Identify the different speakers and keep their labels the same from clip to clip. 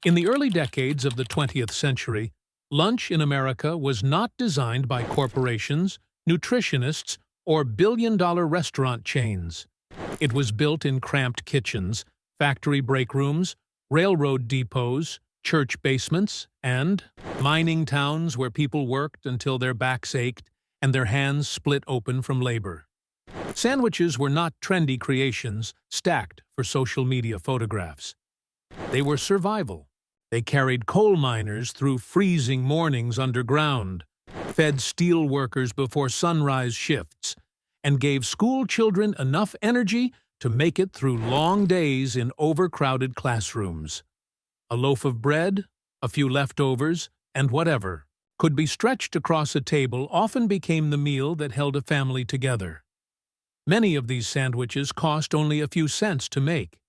Speaker 1: In the early decades of the 20th century, lunch in America was not designed by corporations, nutritionists, or billion-dollar restaurant chains. It was built in cramped kitchens, factory break rooms, railroad depots, church basements, and mining towns where people worked until their backs ached and their hands split open from labor. Sandwiches were not trendy creations stacked for social media photographs. They were survival. They carried coal miners through freezing mornings underground, fed steel workers before sunrise shifts, and gave school children enough energy to make it through long days in overcrowded classrooms. A loaf of bread, a few leftovers, and whatever could be stretched across a table often became the meal that held a family together. Many of these sandwiches cost only a few cents to make,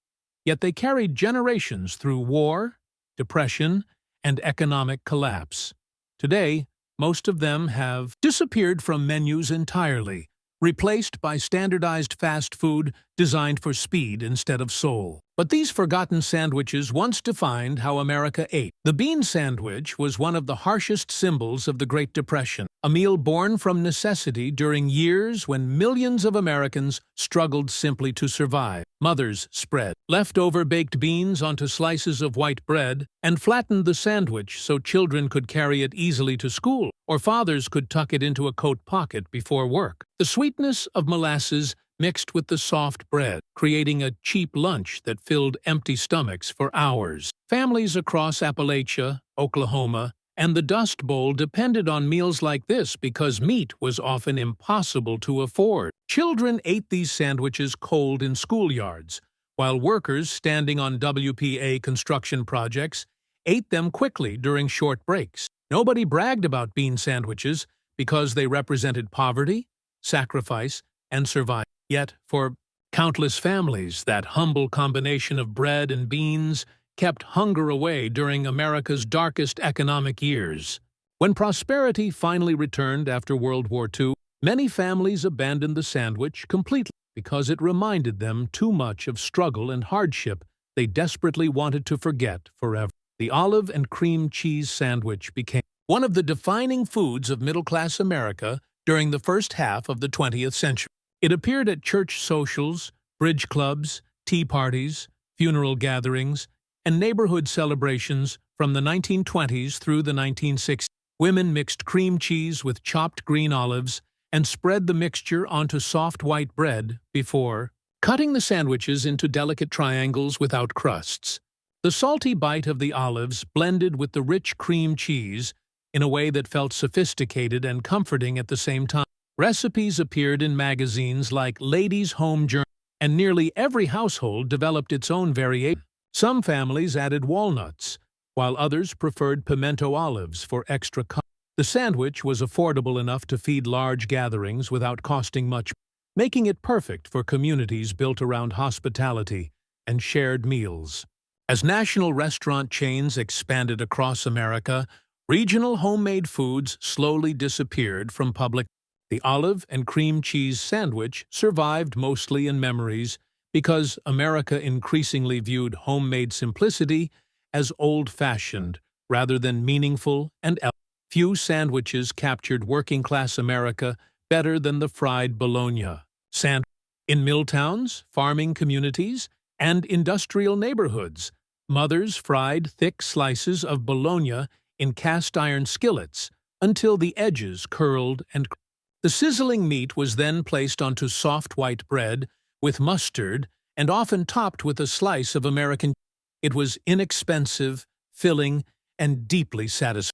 Speaker 1: yet they carried generations through war, depression, and economic collapse. Today, most of them have disappeared from menus entirely, replaced by standardized fast food designed for speed instead of soul. But these forgotten sandwiches once defined how America ate. The bean sandwich was one of the harshest symbols of the Great Depression, a meal born from necessity during years when millions of Americans struggled simply to survive. Mothers spread leftover baked beans onto slices of white bread and flattened the sandwich so children could carry it easily to school, or fathers could tuck it into a coat pocket before work. The sweetness of molasses mixed with the soft bread, creating a cheap lunch that filled empty stomachs for hours. Families across Appalachia, Oklahoma, and the Dust Bowl depended on meals like this because meat was often impossible to afford. Children ate these sandwiches cold in schoolyards, while workers standing on WPA construction projects ate them quickly during short breaks. Nobody bragged about bean sandwiches because they represented poverty, sacrifice, and survival. Yet, for countless families, that humble combination of bread and beans kept hunger away during America's darkest economic years. When prosperity finally returned after World War II, many families abandoned the sandwich completely because it reminded them too much of struggle and hardship they desperately wanted to forget forever. The olive and cream cheese sandwich became one of the defining foods of middle-class America during the first half of the 20th century. It appeared at church socials, bridge clubs, tea parties, funeral gatherings, and neighborhood celebrations from the 1920s through the 1960s. Women mixed cream cheese with chopped green olives and spread the mixture onto soft white bread before cutting the sandwiches into delicate triangles without crusts. The salty bite of the olives blended with the rich cream cheese in a way that felt sophisticated and comforting at the same time. Recipes appeared in magazines like Ladies' Home Journal, and nearly every household developed its own variation. Some families added walnuts, while others preferred pimento olives for extra color. The sandwich was affordable enough to feed large gatherings without costing much, making it perfect for communities built around hospitality and shared meals. As national restaurant chains expanded across America, regional homemade foods slowly disappeared from public. The olive and cream cheese sandwich survived mostly in memories because America increasingly viewed homemade simplicity as old-fashioned rather than meaningful and elegant. Few sandwiches captured working-class America better than the fried bologna sandwich. In mill towns, farming communities, and industrial neighborhoods, mothers fried thick slices of bologna in cast-iron skillets until the edges curled and crisped. The sizzling meat was then placed onto soft white bread with mustard and often topped with a slice of American cheese. It was inexpensive, filling, and deeply satisfying.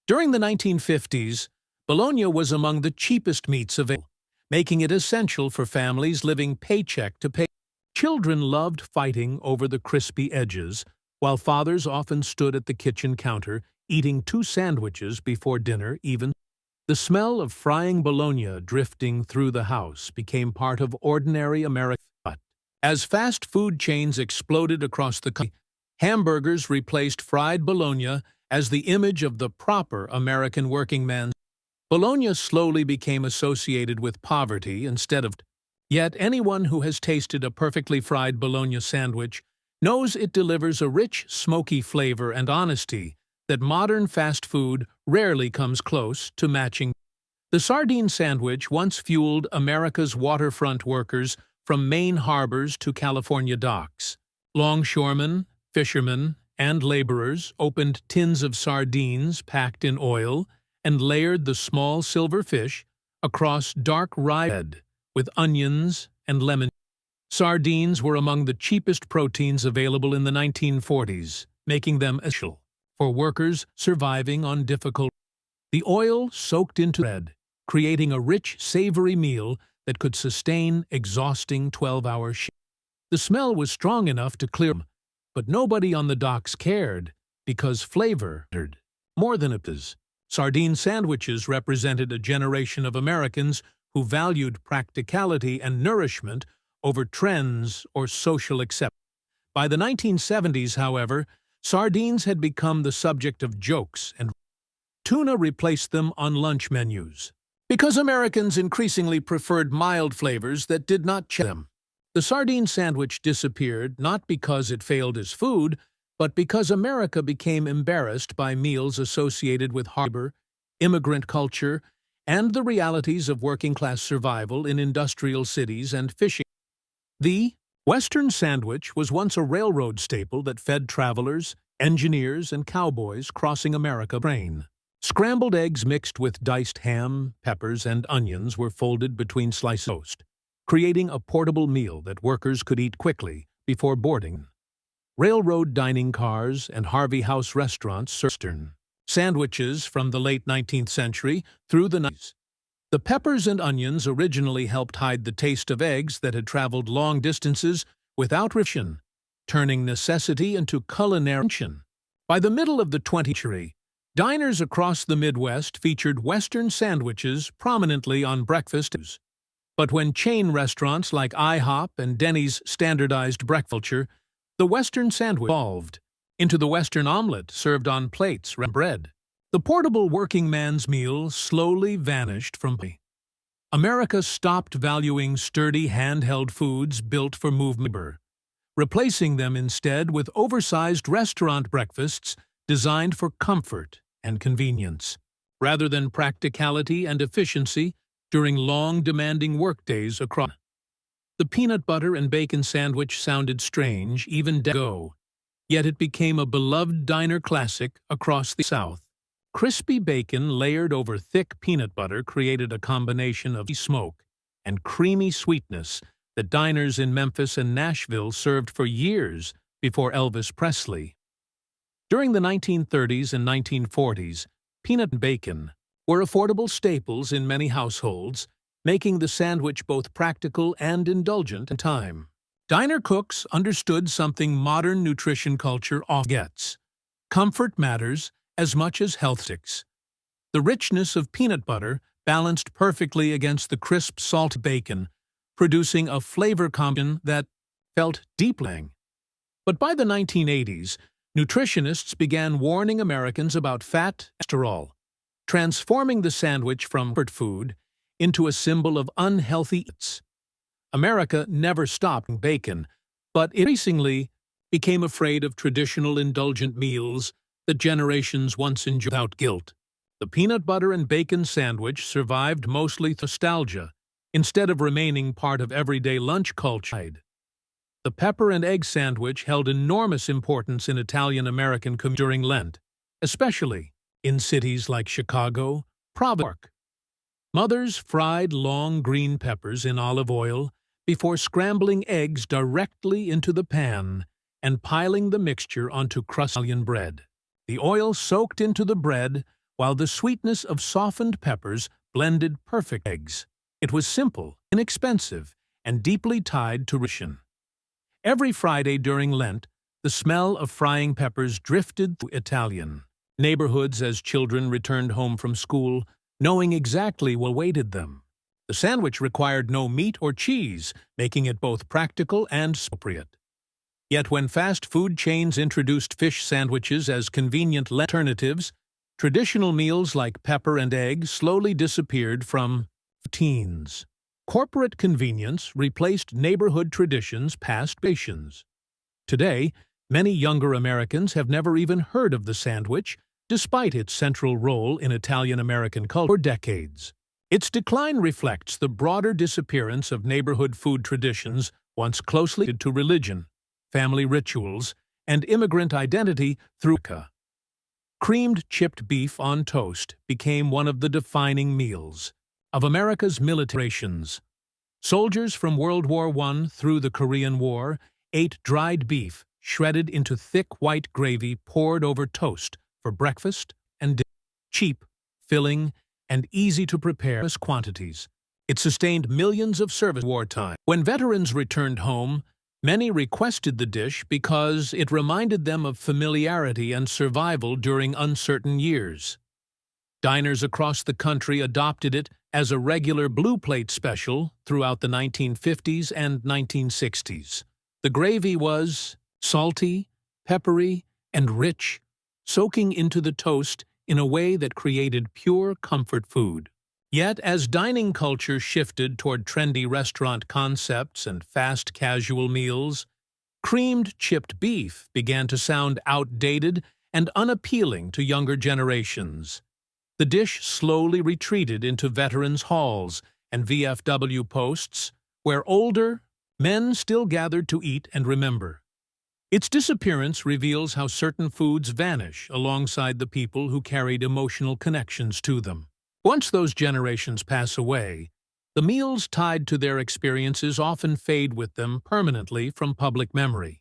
Speaker 1: During the 1950s, bologna was among the cheapest meats available, making it essential for families living paycheck to paycheck. Children loved fighting over the crispy edges, while fathers often stood at the kitchen counter eating 2 sandwiches before dinner even. The smell of frying bologna drifting through the house became part of ordinary American life. As fast food chains exploded across the country, hamburgers replaced fried bologna as the image of the proper American working man. Bologna slowly became associated with poverty instead of. Yet anyone who has tasted a perfectly fried bologna sandwich knows it delivers a rich, smoky flavor and honesty that modern fast food rarely comes close to matching. The sardine sandwich once fueled America's waterfront workers from Maine harbors to California docks. Longshoremen, fishermen, and laborers opened tins of sardines packed in oil and layered the small silver fish across dark rye bread with onions and lemon. Sardines were among the cheapest proteins available in the 1940s, making them essential for workers surviving on difficult. The oil soaked into bread, creating a rich, savory meal that could sustain exhausting 12-hour shifts. The smell was strong enough to clear them, but nobody on the docks cared because flavor mattered more than it was. Sardine sandwiches represented a generation of Americans who valued practicality and nourishment over trends or social acceptance. By the 1970s, however, sardines had become the subject of jokes, and tuna replaced them on lunch menus. Because Americans increasingly preferred mild flavors that did not chill them, the sardine sandwich disappeared not because it failed as food, but because America became embarrassed by meals associated with harbor, immigrant culture, and the realities of working-class survival in industrial cities and fishing. The Western sandwich was once a railroad staple that fed travelers, engineers, and cowboys crossing America's grain. Scrambled eggs mixed with diced ham, peppers, and onions were folded between slices of toast, creating a portable meal that workers could eat quickly before boarding. Railroad dining cars and Harvey House restaurants served Western sandwiches from the late 19th century through the 90s. The peppers and onions originally helped hide the taste of eggs that had traveled long distances without refrigeration, turning necessity into culinary invention. By the middle of the 20th century, diners across the Midwest featured Western sandwiches prominently on breakfast menus. But when chain restaurants like IHOP and Denny's standardized breakfast culture, the Western sandwich evolved into the Western omelet served on plates and bread. The portable working man's meal slowly vanished from America stopped valuing sturdy handheld foods built for movement labor, replacing them instead with oversized restaurant breakfasts designed for comfort and convenience, rather than practicality and efficiency during long, demanding workdays across. The peanut butter and bacon sandwich sounded strange even decades ago, yet it became a beloved diner classic across the South. Crispy bacon layered over thick peanut butter created a combination of smoke and creamy sweetness that diners in Memphis and Nashville served for years before Elvis Presley. During the 1930s and 1940s, peanut and bacon were affordable staples in many households, making the sandwich both practical and indulgent in time. Diner cooks understood something modern nutrition culture often forgets. Comfort matters as much as health sticks. The richness of peanut butter balanced perfectly against the crisp salt bacon, producing a flavor combination that felt deeply. But by the 1980s, nutritionists began warning Americans about fat and cholesterol, transforming the sandwich from comfort food into a symbol of unhealthy eats. America never stopped bacon, but increasingly became afraid of traditional indulgent meals that generations once enjoyed without guilt. The peanut butter and bacon sandwich survived mostly through nostalgia, instead of remaining part of everyday lunch culture. The pepper and egg sandwich held enormous importance in Italian-American communities during Lent, especially in cities like Chicago, Providence. Mothers fried long green peppers in olive oil before scrambling eggs directly into the pan and piling the mixture onto crusty Italian bread. The oil soaked into the bread while the sweetness of softened peppers blended perfect eggs. It was simple, inexpensive, and deeply tied to tradition. Every Friday during Lent, the smell of frying peppers drifted through Italian neighborhoods as children returned home from school, knowing exactly what awaited them. The sandwich required no meat or cheese, making it both practical and appropriate. Yet when fast food chains introduced fish sandwiches as convenient alternatives, traditional meals like pepper and egg slowly disappeared from routines. Corporate convenience replaced neighborhood traditions past generations. Today, many younger Americans have never even heard of the sandwich, despite its central role in Italian-American culture for decades. Its decline reflects the broader disappearance of neighborhood food traditions once closely tied to religion, family rituals, and immigrant identity through America. Creamed chipped beef on toast became one of the defining meals of America's military operations. Soldiers from World War I through the Korean War ate dried beef shredded into thick white gravy poured over toast for breakfast and dinner. Cheap, filling, and easy to prepare quantities. It sustained millions of service wartime. When veterans returned home, many requested the dish because it reminded them of familiarity and survival during uncertain years. Diners across the country adopted it as a regular blue plate special throughout the 1950s and 1960s. The gravy was salty, peppery, and rich, soaking into the toast in a way that created pure comfort food. Yet, as dining culture shifted toward trendy restaurant concepts and fast casual meals, creamed chipped beef began to sound outdated and unappealing to younger generations. The dish slowly retreated into veterans' halls and VFW posts, where older men still gathered to eat and remember. Its disappearance reveals how certain foods vanish alongside the people who carried emotional connections to them. Once those generations pass away, the meals tied to their experiences often fade with them permanently from public memory.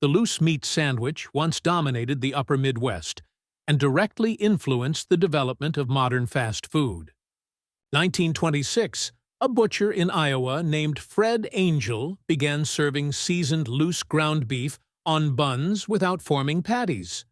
Speaker 1: The loose meat sandwich once dominated the upper Midwest and directly influenced the development of modern fast food. 1926, a butcher in Iowa named Fred Angel began serving seasoned loose ground beef on buns without forming patties.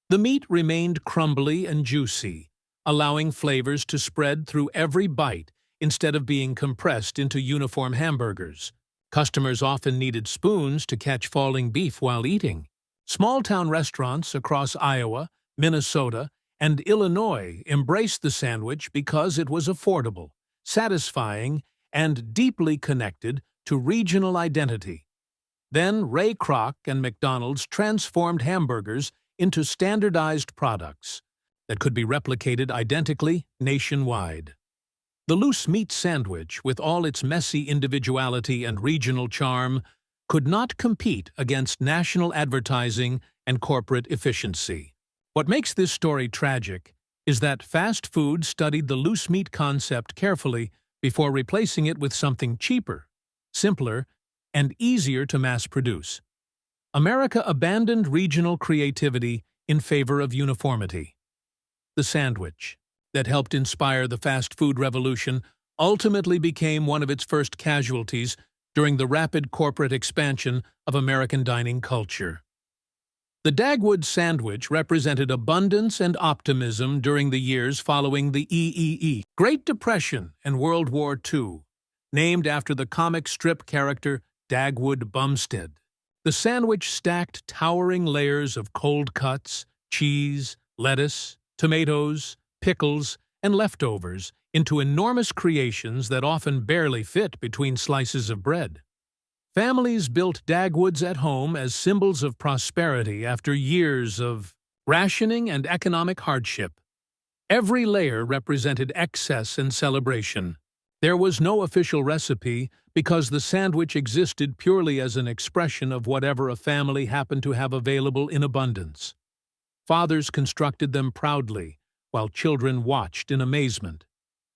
Speaker 1: The meat remained crumbly and juicy, allowing flavors to spread through every bite instead of being compressed into uniform hamburgers. Customers often needed spoons to catch falling beef while eating. Small-town restaurants across Iowa, Minnesota, and Illinois embraced the sandwich because it was affordable, satisfying, and deeply connected to regional identity. Then Ray Kroc and McDonald's transformed hamburgers into standardized products that could be replicated identically nationwide. The loose meat sandwich, with all its messy individuality and regional charm, could not compete against national advertising and corporate efficiency. What makes this story tragic is that fast food studied the loose meat concept carefully before replacing it with something cheaper, simpler, and easier to mass-produce. America abandoned regional creativity in favor of uniformity. The sandwich, that helped inspire the fast food revolution, ultimately became one of its first casualties during the rapid corporate expansion of American dining culture. The Dagwood sandwich represented abundance and optimism during the years following the Great Depression and World War II, named after the comic strip character Dagwood Bumstead. The sandwich stacked towering layers of cold cuts, cheese, lettuce, tomatoes, pickles, and leftovers into enormous creations that often barely fit between slices of bread. Families built Dagwoods at home as symbols of prosperity after years of rationing and economic hardship. Every layer represented excess and celebration. There was no official recipe because the sandwich existed purely as an expression of whatever a family happened to have available in abundance. Fathers constructed them proudly, while children watched in amazement.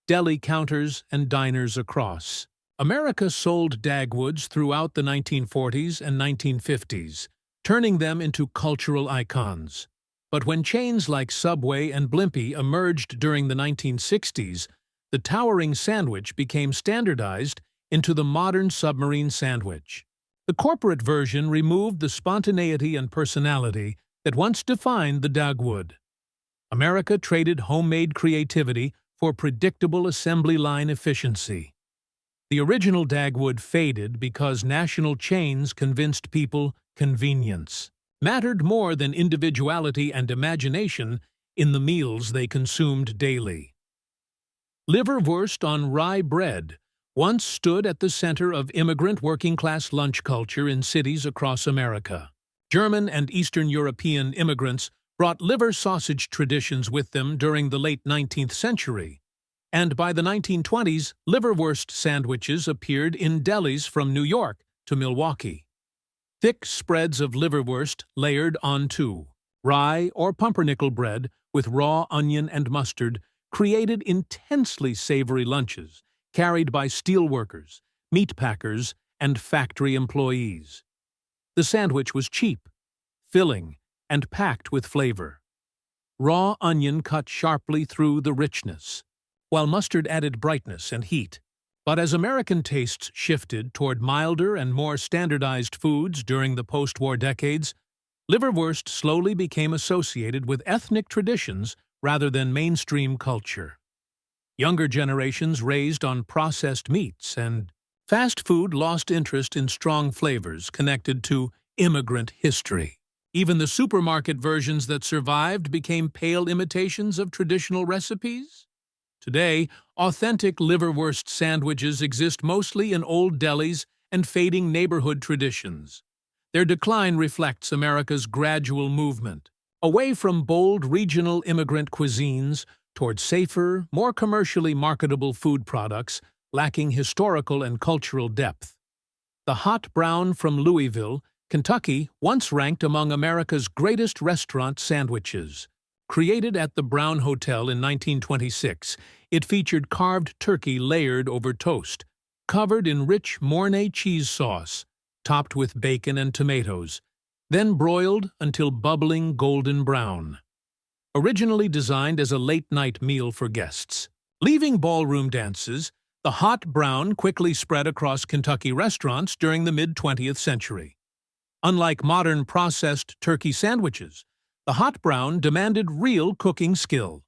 Speaker 1: Deli counters and diners across America sold Dagwoods throughout the 1940s and 1950s, turning them into cultural icons. But when chains like Subway and Blimpie emerged during the 1960s, the towering sandwich became standardized into the modern submarine sandwich. The corporate version removed the spontaneity and personality that once defined the Dagwood. America traded homemade creativity for predictable assembly line efficiency. The original Dagwood faded because national chains convinced people convenience mattered more than individuality and imagination in the meals they consumed daily. Liverwurst on rye bread once stood at the center of immigrant working-class lunch culture in cities across America. German and Eastern European immigrants brought liver sausage traditions with them during the late 19th century, and by the 1920s, liverwurst sandwiches appeared in delis from New York to Milwaukee. Thick spreads of liverwurst layered onto rye or pumpernickel bread with raw onion and mustard created intensely savory lunches carried by steelworkers, meat packers, and factory employees. The sandwich was cheap, filling, and packed with flavor. Raw onion cut sharply through the richness, while mustard added brightness and heat. But as American tastes shifted toward milder and more standardized foods during the post-war decades, liverwurst slowly became associated with ethnic traditions rather than mainstream culture. Younger generations raised on processed meats, and fast food lost interest in strong flavors connected to immigrant history. Even the supermarket versions that survived became pale imitations of traditional recipes. Today, authentic liverwurst sandwiches exist mostly in old delis and fading neighborhood traditions. Their decline reflects America's gradual movement away from bold regional immigrant cuisines toward safer, more commercially marketable food products lacking historical and cultural depth. The hot brown from Louisville, Kentucky, once ranked among America's greatest restaurant sandwiches. Created at the Brown Hotel in 1926, it featured carved turkey layered over toast, covered in rich Mornay cheese sauce, topped with bacon and tomatoes, then broiled until bubbling golden brown. Originally designed as a late-night meal for guests. Leaving ballroom dances, the hot brown quickly spread across Kentucky restaurants during the mid-20th century. Unlike modern processed turkey sandwiches, the hot brown demanded real cooking skill.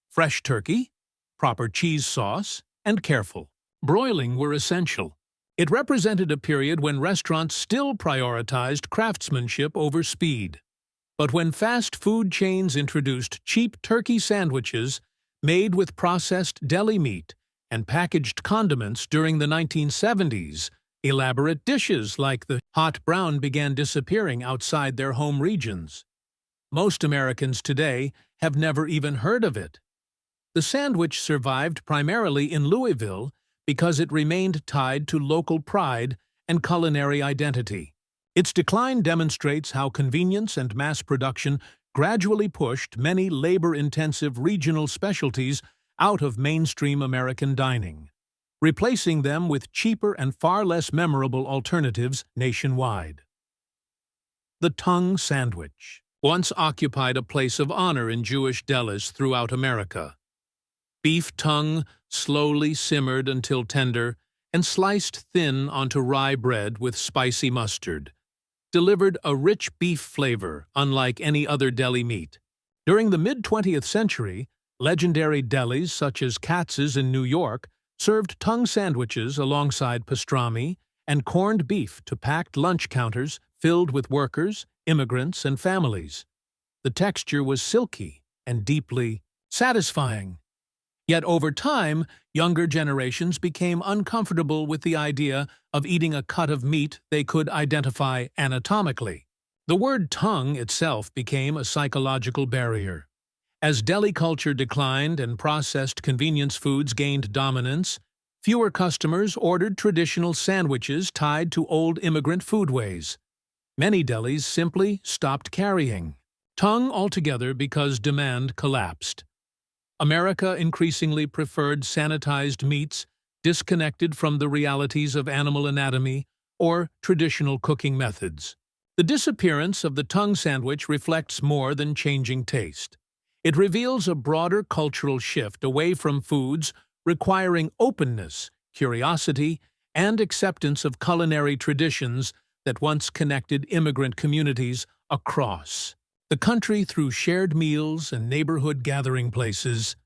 Speaker 1: Fresh turkey, proper cheese sauce, and careful broiling were essential. It represented a period when restaurants still prioritized craftsmanship over speed. But when fast food chains introduced cheap turkey sandwiches made with processed deli meat and packaged condiments during the 1970s, elaborate dishes like the hot brown began disappearing outside their home regions. Most Americans today have never even heard of it. The sandwich survived primarily in Louisville because it remained tied to local pride and culinary identity. Its decline demonstrates how convenience and mass production gradually pushed many labor-intensive regional specialties out of mainstream American dining, replacing them with cheaper and far less memorable alternatives nationwide. The tongue sandwich once occupied a place of honor in Jewish delis throughout America. Beef tongue, slowly simmered until tender, and sliced thin onto rye bread with spicy mustard, delivered a rich beef flavor unlike any other deli meat. During the mid-20th century, legendary delis such as Katz's in New York served tongue sandwiches alongside pastrami and corned beef to packed lunch counters filled with workers, immigrants, and families. The texture was silky and deeply satisfying. Yet over time, younger generations became uncomfortable with the idea of eating a cut of meat they could identify anatomically. The word tongue itself became a psychological barrier. As deli culture declined and processed convenience foods gained dominance, fewer customers ordered traditional sandwiches tied to old immigrant foodways. Many delis simply stopped carrying tongue altogether because demand collapsed. America increasingly preferred sanitized meats disconnected from the realities of animal anatomy or traditional cooking methods. The disappearance of the tongue sandwich reflects more than changing taste. It reveals a broader cultural shift away from foods requiring openness, curiosity, and acceptance of culinary traditions that once connected immigrant communities across the country through shared meals and neighborhood gathering places.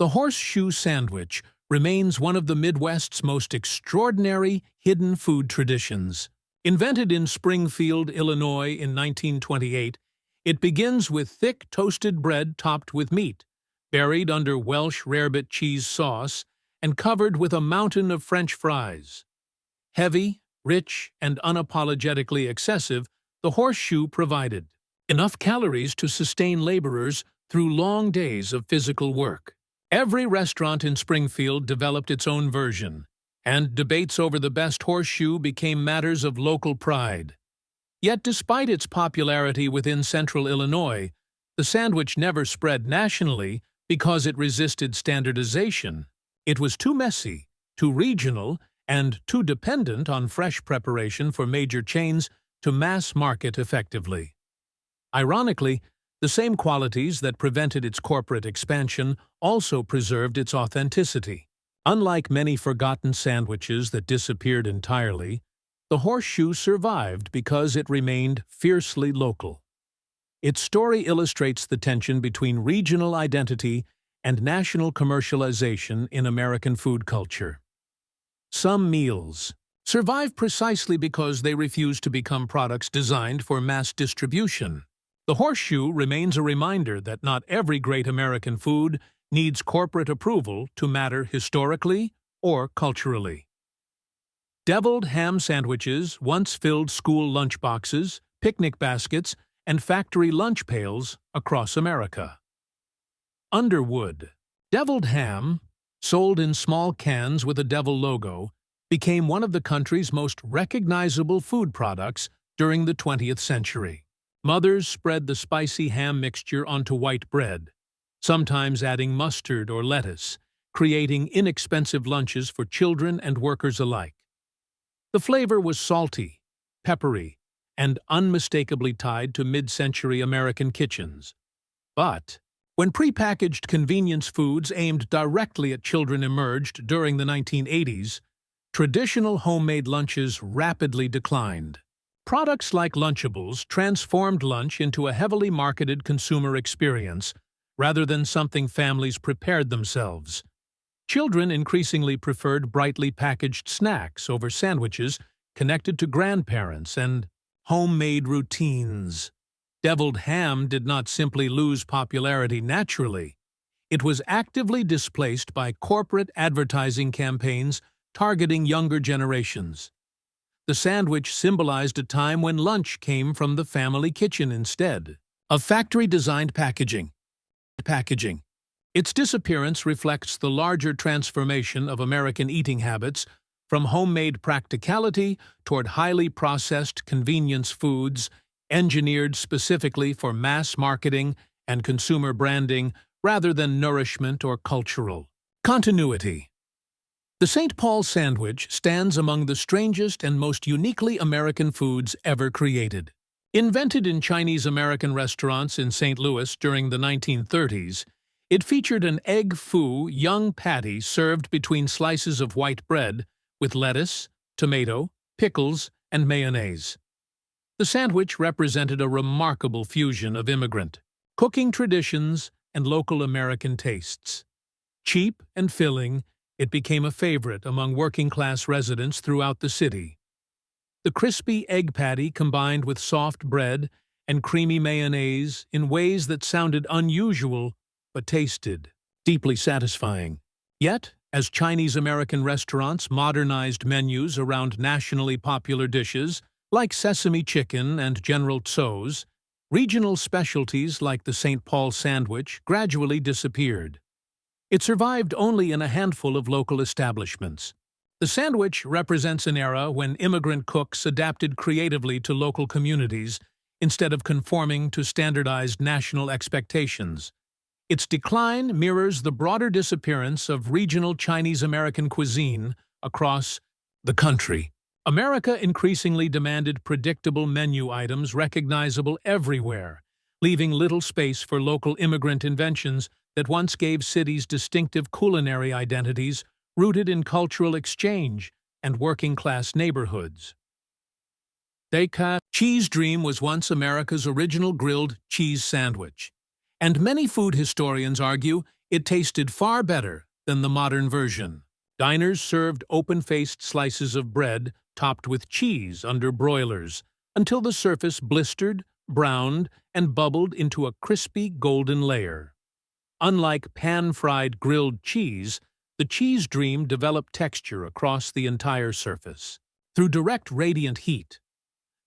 Speaker 1: The horseshoe sandwich remains one of the Midwest's most extraordinary hidden food traditions. Invented in Springfield, Illinois in 1928, it begins with thick toasted bread topped with meat, buried under Welsh rarebit cheese sauce, and covered with a mountain of French fries. Heavy, rich, and unapologetically excessive, the horseshoe provided enough calories to sustain laborers through long days of physical work. Every restaurant in Springfield developed its own version, and debates over the best horseshoe became matters of local pride. Yet despite its popularity within central Illinois, the sandwich never spread nationally because it resisted standardization. It was too messy, too regional, and too dependent on fresh preparation for major chains to mass market effectively. Ironically, the same qualities that prevented its corporate expansion also preserved its authenticity. Unlike many forgotten sandwiches that disappeared entirely, the horseshoe survived because it remained fiercely local. Its story illustrates the tension between regional identity and national commercialization in American food culture. Some meals survive precisely because they refuse to become products designed for mass distribution. The horseshoe remains a reminder that not every great American food needs corporate approval to matter historically or culturally. Deviled ham sandwiches once filled school lunchboxes, picnic baskets, and factory lunch pails across America. Underwood. Deviled ham, sold in small cans with a devil logo, became one of the country's most recognizable food products during the 20th century. Mothers spread the spicy ham mixture onto white bread, sometimes adding mustard or lettuce, creating inexpensive lunches for children and workers alike. The flavor was salty, peppery, and unmistakably tied to mid-century American kitchens. But when prepackaged convenience foods aimed directly at children emerged during the 1980s, traditional homemade lunches rapidly declined. Products like Lunchables transformed lunch into a heavily marketed consumer experience rather than something families prepared themselves. Children increasingly preferred brightly packaged snacks over sandwiches connected to grandparents and homemade routines. Deviled ham did not simply lose popularity naturally. It was actively displaced by corporate advertising campaigns targeting younger generations. The sandwich symbolized a time when lunch came from the family kitchen instead of factory-designed packaging. Its disappearance reflects the larger transformation of American eating habits from homemade practicality toward highly processed convenience foods engineered specifically for mass marketing and consumer branding rather than nourishment or cultural continuity. The St. Paul sandwich stands among the strangest and most uniquely American foods ever created. Invented in Chinese-American restaurants in St. Louis during the 1930s, it featured an egg foo young patty served between slices of white bread with lettuce, tomato, pickles, and mayonnaise. The sandwich represented a remarkable fusion of immigrant cooking traditions and local American tastes. Cheap and filling, it became a favorite among working-class residents throughout the city. The crispy egg patty combined with soft bread and creamy mayonnaise in ways that sounded unusual but tasted deeply satisfying. Yet, as Chinese-American restaurants modernized menus around nationally popular dishes like sesame chicken and General Tso's, regional specialties like the St. Paul sandwich gradually disappeared. It survived only in a handful of local establishments. The sandwich represents an era when immigrant cooks adapted creatively to local communities instead of conforming to standardized national expectations. Its decline mirrors the broader disappearance of regional Chinese-American cuisine across the country. America increasingly demanded predictable menu items recognizable everywhere, leaving little space for local immigrant inventions that once gave cities distinctive culinary identities rooted in cultural exchange and working-class neighborhoods. The Cheese Dream was once America's original grilled cheese sandwich, and many food historians argue it tasted far better than the modern version. Diners served open-faced slices of bread topped with cheese under broilers until the surface blistered, browned, and bubbled into a crispy golden layer. Unlike pan-fried grilled cheese, the cheese dream developed texture across the entire surface. Through direct radiant heat,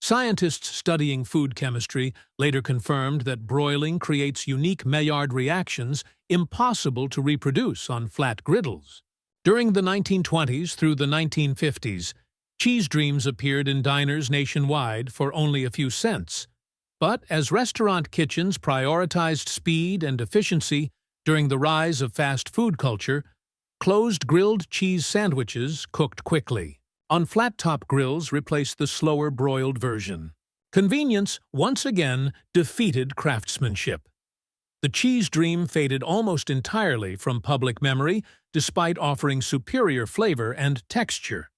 Speaker 1: scientists studying food chemistry later confirmed that broiling creates unique Maillard reactions impossible to reproduce on flat griddles. During the 1920s through the 1950s, cheese dreams appeared in diners nationwide for only a few cents. But as restaurant kitchens prioritized speed and efficiency during the rise of fast food culture, closed grilled cheese sandwiches cooked quickly on flat-top grills replaced the slower broiled version. Convenience once again defeated craftsmanship. The cheese dream faded almost entirely from public memory despite offering superior flavor and texture.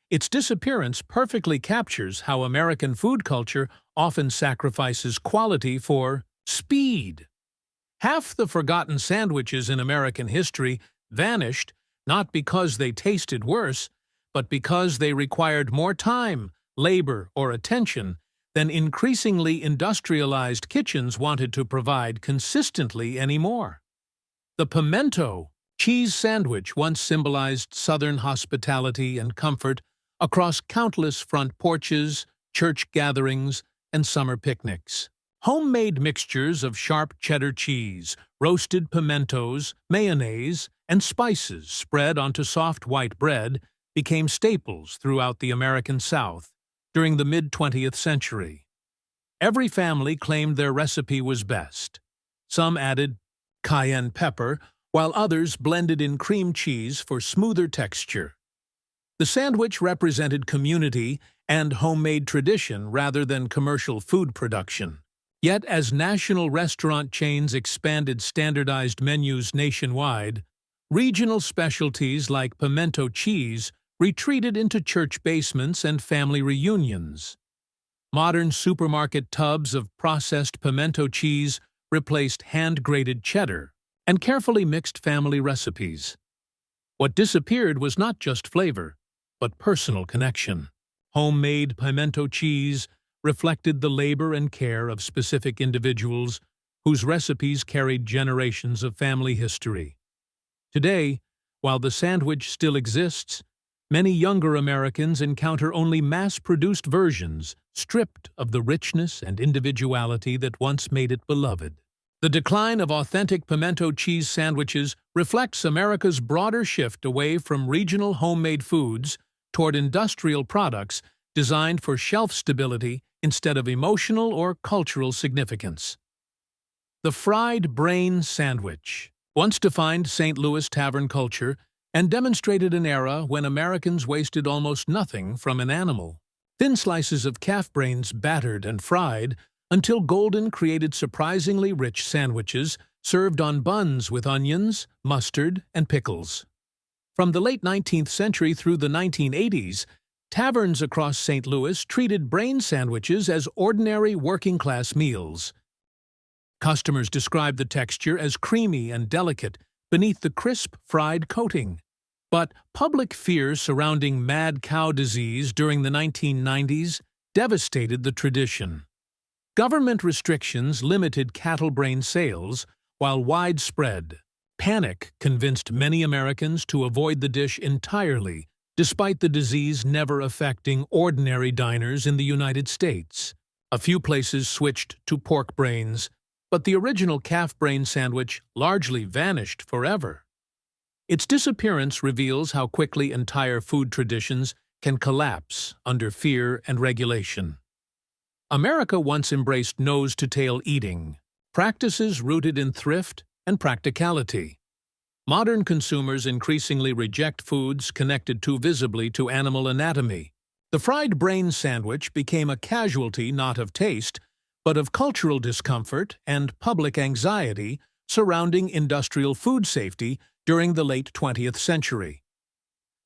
Speaker 1: Its disappearance perfectly captures how American food culture often sacrifices quality for speed. Half the forgotten sandwiches in American history vanished not because they tasted worse, but because they required more time, labor, or attention than increasingly industrialized kitchens wanted to provide consistently anymore. The pimento cheese sandwich once symbolized Southern hospitality and comfort across countless front porches, church gatherings, and summer picnics. Homemade mixtures of sharp cheddar cheese, roasted pimentos, mayonnaise, and spices spread onto soft white bread became staples throughout the American South during the mid-20th century. Every family claimed their recipe was best. Some added cayenne pepper, while others blended in cream cheese for smoother texture. The sandwich represented community and homemade tradition rather than commercial food production. Yet as national restaurant chains expanded standardized menus nationwide, regional specialties like pimento cheese retreated into church basements and family reunions. Modern supermarket tubs of processed pimento cheese replaced hand-grated cheddar and carefully mixed family recipes. What disappeared was not just flavor, but personal connection. Homemade pimento cheese reflected the labor and care of specific individuals whose recipes carried generations of family history. Today, while the sandwich still exists, many younger Americans encounter only mass-produced versions, stripped of the richness and individuality that once made it beloved. The decline of authentic pimento cheese sandwiches reflects America's broader shift away from regional homemade foods toward industrial products designed for shelf stability instead of emotional or cultural significance. The fried brain sandwich once defined St. Louis tavern culture and demonstrated an era when Americans wasted almost nothing from an animal. Thin slices of calf brains battered and fried until golden created surprisingly rich sandwiches served on buns with onions, mustard, and pickles. From the late 19th century through the 1980s, taverns across St. Louis treated brain sandwiches as ordinary working-class meals. Customers described the texture as creamy and delicate beneath the crisp fried coating. But public fears surrounding mad cow disease during the 1990s devastated the tradition. Government restrictions limited cattle brain sales, while widespread panic convinced many Americans to avoid the dish entirely, despite the disease never affecting ordinary diners in the United States. A few places switched to pork brains, but the original calf brain sandwich largely vanished forever. Its disappearance reveals how quickly entire food traditions can collapse under fear and regulation. America once embraced nose-to-tail eating, practices rooted in thrift and practicality. Modern consumers increasingly reject foods connected too visibly to animal anatomy. The fried brain sandwich became a casualty not of taste, but of cultural discomfort and public anxiety surrounding industrial food safety during the late 20th century.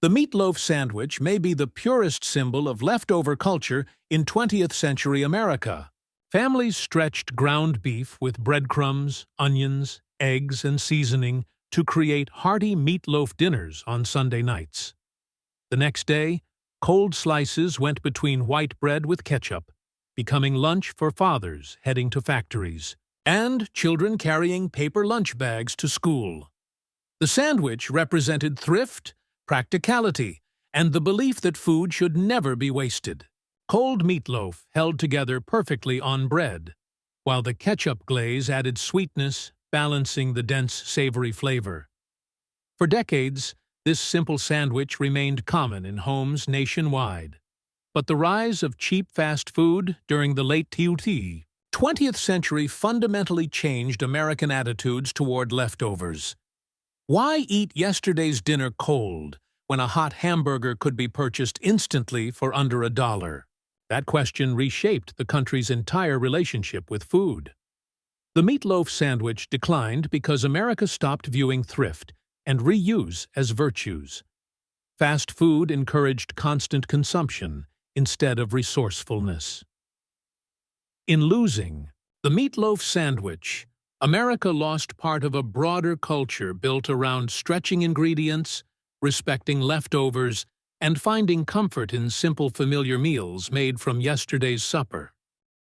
Speaker 1: The meatloaf sandwich may be the purest symbol of leftover culture in 20th century America. Families stretched ground beef with breadcrumbs, onions, eggs, and seasoning to create hearty meatloaf dinners on Sunday nights. The next day, cold slices went between white bread with ketchup, becoming lunch for fathers heading to factories, and children carrying paper lunch bags to school. The sandwich represented thrift, practicality, and the belief that food should never be wasted. Cold meatloaf held together perfectly on bread, while the ketchup glaze added sweetness, balancing the dense, savory flavor. For decades, this simple sandwich remained common in homes nationwide. But the rise of cheap fast food during the late 20th century fundamentally changed American attitudes toward leftovers. Why eat yesterday's dinner cold when a hot hamburger could be purchased instantly for under $1? That question reshaped the country's entire relationship with food. The meatloaf sandwich declined because America stopped viewing thrift and reuse as virtues. Fast food encouraged constant consumption instead of resourcefulness. In losing the meatloaf sandwich, America lost part of a broader culture built around stretching ingredients, respecting leftovers, and finding comfort in simple familiar meals made from yesterday's supper.